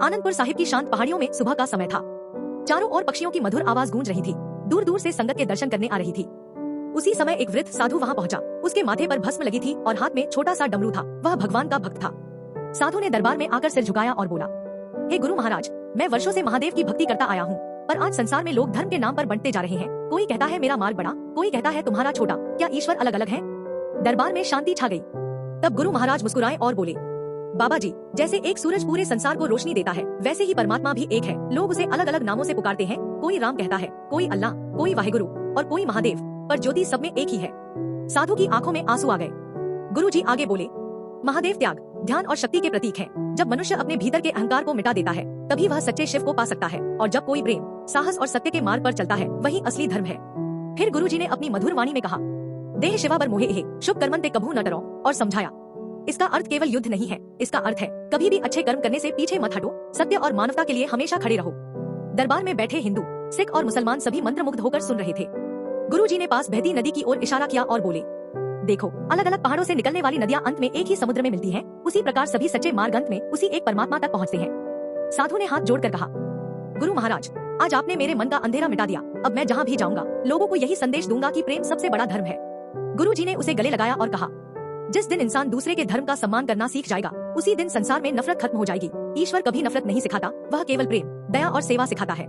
आनंदपुर साहिब की शांत पहाड़ियों में सुबह का समय था। चारों ओर पक्षियों की मधुर आवाज गूंज रही थी। दूर दूर से संगत के दर्शन करने आ रही थी। उसी समय एक वृद्ध साधु वहां पहुंचा। उसके माथे पर भस्म लगी थी और हाथ में छोटा सा डमरू था। वह भगवान का भक्त था। साधु ने दरबार में आकर सिर झुकाया और बोला, हे गुरु महाराज, मैं वर्षों से महादेव की भक्ति करता आया हूँ, पर आज संसार में लोग धर्म के नाम पर बंटते जा रहे हैं। कोई कहता है मेरा मार्ग बड़ा, कोई कहता है तुम्हारा छोटा। क्या ईश्वर अलग अलग है? दरबार में शांति छा गई। तब गुरु महाराज मुस्कुराए और बोले, बाबा जी, जैसे एक सूरज पूरे संसार को रोशनी देता है, वैसे ही परमात्मा भी एक है। लोग उसे अलग अलग नामों से पुकारते हैं। कोई राम कहता है, कोई अल्लाह, कोई वाहेगुरु और कोई महादेव, पर ज्योति सब में एक ही है। साधु की आंखों में आंसू आ गए। गुरु जी आगे बोले, महादेव त्याग, ध्यान और शक्ति के प्रतीक है। जब मनुष्य अपने भीतर के अहंकार को मिटा देता है, तभी वह सच्चे शिव को पा सकता है। और जब कोई प्रेम, साहस और सत्य के मार्ग पर चलता है, वही असली धर्म है। फिर गुरु जी ने अपनी मधुर वाणी में कहा, देह शिवा बर मोहे शुभ कर्मंते कभू न डरो, और समझाया, इसका अर्थ केवल युद्ध नहीं है। इसका अर्थ है कभी भी अच्छे कर्म करने से पीछे मत हटो। सत्य और मानवता के लिए हमेशा खड़े रहो। दरबार में बैठे हिंदू, सिख और मुसलमान सभी मंत्रमुग्ध होकर सुन रहे थे। गुरुजी ने पास बहती नदी की ओर इशारा किया और बोले, देखो, अलग अलग पहाड़ों से निकलने वाली नदियां अंत में एक ही समुद्र में मिलती हैं। उसी प्रकार सभी सच्चे मार्ग अंत में उसी एक परमात्मा तक पहुंचते हैं। साधु ने हाथ जोड़कर कहा, गुरु महाराज, आज आपने मेरे मन का अंधेरा मिटा दिया। अब मैं जहाँ भी जाऊंगा लोगों को यही संदेश दूंगा कि प्रेम सबसे बड़ा धर्म है। गुरुजी ने उसे गले लगाया और कहा, जिस दिन इंसान दूसरे के धर्म का सम्मान करना सीख जाएगा, उसी दिन संसार में नफरत खत्म हो जाएगी। ईश्वर कभी नफरत नहीं सिखाता, वह केवल प्रेम, दया और सेवा सिखाता है।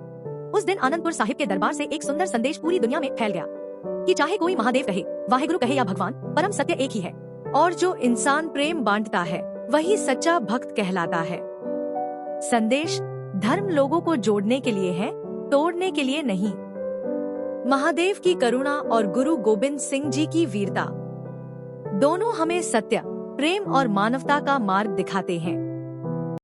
उस दिन आनंदपुर साहिब के दरबार से एक सुंदर संदेश पूरी दुनिया में फैल गया कि चाहे कोई महादेव कहे, वाहेगुरु कहे या भगवान, परम सत्य एक ही है। और जो इंसान प्रेम बांटता है, वही सच्चा भक्त कहलाता है। संदेश, धर्म लोगों को जोड़ने के लिए है, तोड़ने के लिए नहीं। महादेव की करुणा और गुरु गोविंद सिंह जी की वीरता, दोनों हमें सत्य, प्रेम और मानवता का मार्ग दिखाते हैं।